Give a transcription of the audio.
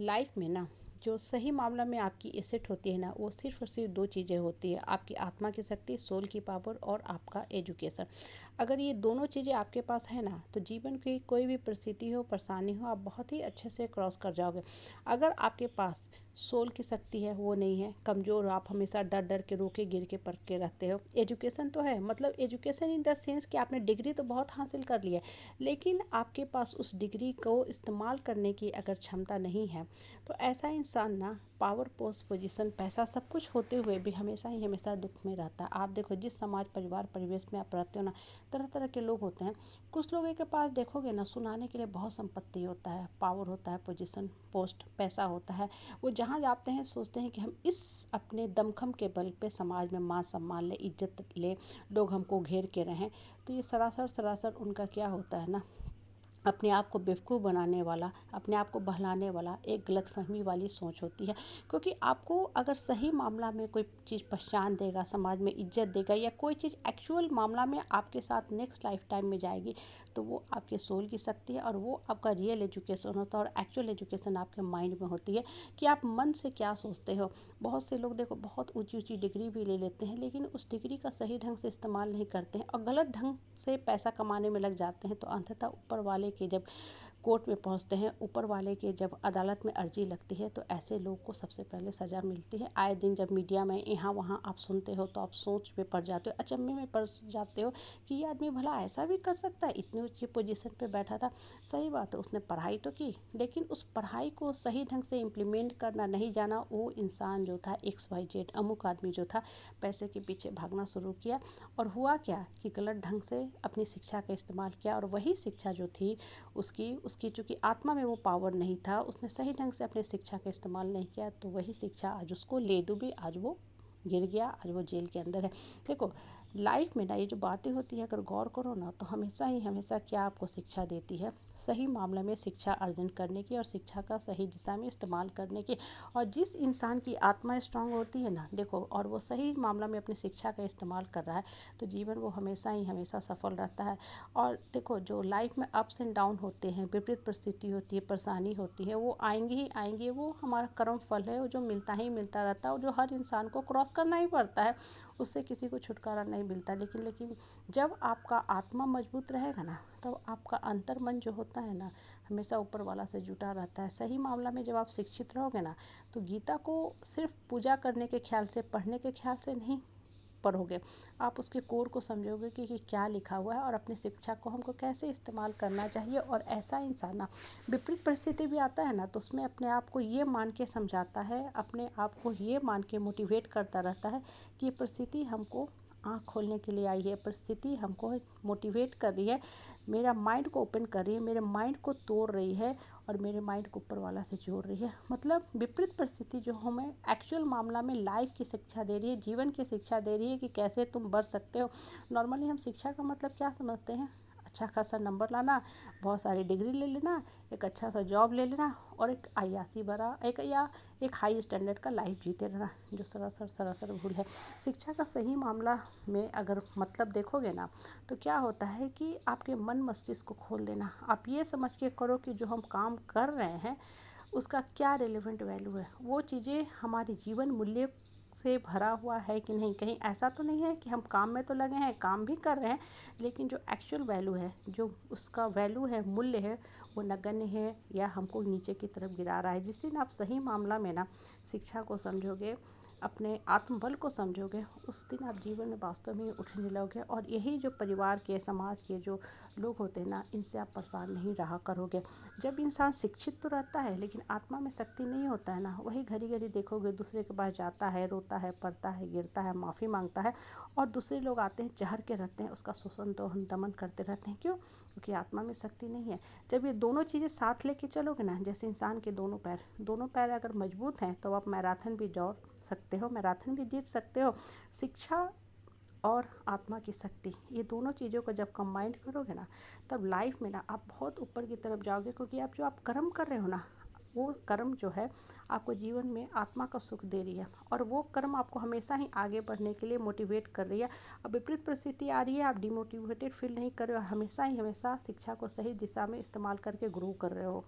Life में ना जो सही मामला में आपकी एसेट होती है ना, वो सिर्फ और सिर्फ दो चीज़ें होती है, आपकी आत्मा की शक्ति, सोल की पावर, और आपका एजुकेशन। अगर ये दोनों चीज़ें आपके पास है ना, तो जीवन की कोई भी परिस्थिति हो, परेशानी हो, आप बहुत ही अच्छे से क्रॉस कर जाओगे। अगर आपके पास सोल की शक्ति है, वो नहीं है, कमज़ोर हो, आप हमेशा डर डर के, रोके गिर के पड़ के रहते हो। एजुकेशन तो है, मतलब एजुकेशन इन द सेंस कि आपने डिग्री तो बहुत हासिल कर लिया है, लेकिन आपके पास उस डिग्री को इस्तेमाल करने की अगर क्षमता नहीं है, तो ऐसा इंसान ना पावर, पोस्ट, पोजीशन, पैसा सब कुछ होते हुए भी हमेशा ही हमेशा दुख में रहता है। आप देखो, जिस समाज, परिवार, परिवेश में आप रहते हो ना, तरह तरह के लोग होते हैं। कुछ लोगों के पास देखोगे ना, सुनाने के लिए बहुत संपत्ति होता है, पावर होता है, पोजीशन, पोस्ट, पैसा होता है। वो जहाँ जाते हैं सोचते हैं कि हम इस अपने दमखम के बल पे समाज में मान सम्मान ले, इज्जत ले, लोग हमको घेर के रहें। तो ये सरासर सरासर उनका क्या होता है ना, अपने आप को बेवकूफ़ बनाने वाला, अपने आप को बहलाने वाला एक गलतफहमी वाली सोच होती है। क्योंकि आपको अगर सही मामला में कोई चीज़ पहचान देगा, समाज में इज्जत देगा, या कोई चीज़ एक्चुअल मामला में आपके साथ नेक्स्ट लाइफ टाइम में जाएगी, तो वो आपके सोल की शक्ति है, और वो आपका रियल एजुकेशन होता है। और एक्चुअल एजुकेशन आपके माइंड में होती है कि आप मन से क्या सोचते हो। बहुत से लोग देखो, बहुत ऊंची ऊंची डिग्री भी ले लेते हैं, लेकिन उस डिग्री का सही ढंग से इस्तेमाल नहीं करते हैं, और गलत ढंग से पैसा कमाने में लग जाते हैं। तो अंततः ऊपर वाले के जब कोर्ट में पहुंचते हैं, ऊपर वाले के जब अदालत में अर्जी लगती है, तो ऐसे लोग को सबसे पहले सज़ा मिलती है। आए दिन जब मीडिया में यहाँ वहाँ आप सुनते हो, तो आप सोच में पड़ जाते हो, अचंभे में पड़ जाते हो कि ये आदमी भला ऐसा भी कर सकता है, इतनी ऊंची पोजीशन पे बैठा था। सही बात है, उसने पढ़ाई तो की, लेकिन उस पढ़ाई को सही ढंग से इम्प्लीमेंट करना नहीं जाना। वो इंसान जो था, XYZ अमुक आदमी जो था, पैसे के पीछे भागना शुरू किया, और हुआ क्या कि गलत ढंग से अपनी शिक्षा का इस्तेमाल किया, और वही शिक्षा जो थी उसकी उसकी चूँकि आत्मा में वो पावर नहीं था, उसने सही ढंग से अपनी शिक्षा का इस्तेमाल नहीं किया, तो वही शिक्षा आज उसको ले डूबी, आज वो गिर गया, आज वो जेल के अंदर है। देखो, लाइफ में ना ये जो बातें होती है, अगर गौर करो ना, तो हमेशा ही हमेशा क्या आपको शिक्षा देती है, सही मामले में शिक्षा अर्जन करने की, और शिक्षा का सही दिशा में इस्तेमाल करने की। और जिस इंसान की आत्मा स्ट्रांग होती है ना, देखो, और वो सही मामला में अपनी शिक्षा का इस्तेमाल कर रहा है, तो जीवन वो हमेशा ही हमेशा सफल रहता है। और देखो, जो लाइफ में अप्स एंड डाउन होते हैं, विपरीत परिस्थिति होती है, परेशानी होती है, वो आएंगी ही आएंगी, वो हमारा कर्म फल है, वो जो मिलता ही मिलता रहता है, और जो हर इंसान को क्रॉस करना ही पड़ता है, उससे किसी को छुटकारा नहीं मिलता। लेकिन जब आपका आत्मा मजबूत रहेगा ना, तो आपका अंतर मन जो होता है ना, हमेशा ऊपर वाला से जुटा रहता है। सही मामला में जब आप शिक्षित रहोगे ना, तो गीता को सिर्फ पूजा करने के ख्याल से, पढ़ने के ख्याल से नहीं पढ़ोगे, आप उसके कोर को समझोगे कि क्या लिखा हुआ है, और अपनी शिक्षा को हमको कैसे इस्तेमाल करना चाहिए। और ऐसा इंसान ना, विपरीत परिस्थिति भी आता है ना, तो उसमें अपने आप को ये मान के समझाता है, अपने आप को ये मान के मोटिवेट करता रहता है कि ये परिस्थिति हमको आँख खोलने के लिए आई है, परिस्थिति हमको मोटिवेट कर रही है, मेरा माइंड को ओपन कर रही है, मेरे माइंड को तोड़ रही है, और मेरे माइंड को ऊपर वाला से जोड़ रही है। मतलब विपरीत परिस्थिति जो हमें एक्चुअल मामला में लाइफ की शिक्षा दे रही है, जीवन की शिक्षा दे रही है कि कैसे तुम बढ़ सकते हो। नॉर्मली हम शिक्षा का मतलब क्या समझते हैं, अच्छा खासा नंबर लाना, बहुत सारी डिग्री ले लेना, एक अच्छा सा जॉब ले लेना, और एक अय्यासी भरा एक हाई स्टैंडर्ड का लाइफ जीते रहना, जो सरासर सरासर भूल है। शिक्षा का सही मामला में अगर मतलब देखोगे ना, तो क्या होता है कि आपके मन मस्तिष्क को खोल देना। आप ये समझ के करो कि जो हम काम कर रहे हैं, उसका क्या रिलेवेंट वैल्यू है, वो चीज़ें हमारे जीवन मूल्य से भरा हुआ है कि नहीं। कहीं ऐसा तो नहीं है कि हम काम में तो लगे हैं, काम भी कर रहे हैं, लेकिन जो एक्चुअल वैल्यू है, जो उसका वैल्यू है, मूल्य है, वो नगण्य है, या हमको नीचे की तरफ गिरा रहा है। जिस दिन आप सही मामला में ना शिक्षा को समझोगे, अपने आत्मबल को समझोगे, उस दिन आप जीवन में वास्तव में उठने लगोगे। और यही जो परिवार के, समाज के जो लोग होते हैं ना, इनसे आप परेशान नहीं रहा करोगे। जब इंसान शिक्षित तो रहता है, लेकिन आत्मा में शक्ति नहीं होता है ना, वही घड़ी घड़ी देखोगे दूसरे के पास जाता है, रोता है, पड़ता है, गिरता है, माफ़ी मांगता है, और दूसरे लोग आते हैं, चहर के रहते हैं, उसका शोषण दोहन दमन करते रहते हैं। क्यों? क्योंकि आत्मा में शक्ति नहीं है। जब ये दोनों चीज़ें साथ लेके चलोगे ना, जैसे इंसान के दोनों पैर अगर मजबूत हैं, तो आप मैराथन भी दौड़ सकते हो, मैराथन भी जीत सकते हो। शिक्षा और आत्मा की शक्ति, ये दोनों चीज़ों को जब कंबाइंड करोगे ना, तब लाइफ में ना आप बहुत ऊपर की तरफ जाओगे। क्योंकि आप कर्म कर रहे हो ना, वो कर्म जो है आपको जीवन में आत्मा का सुख दे रही है, और वो कर्म आपको हमेशा ही आगे बढ़ने के लिए मोटिवेट कर रही है। अब विपरीत परिस्थिति आ रही है, आप डिमोटिवेटेड फील नहीं कर रहे हो, हमेशा ही हमेशा शिक्षा को सही दिशा में इस्तेमाल करके ग्रो कर रहे हो।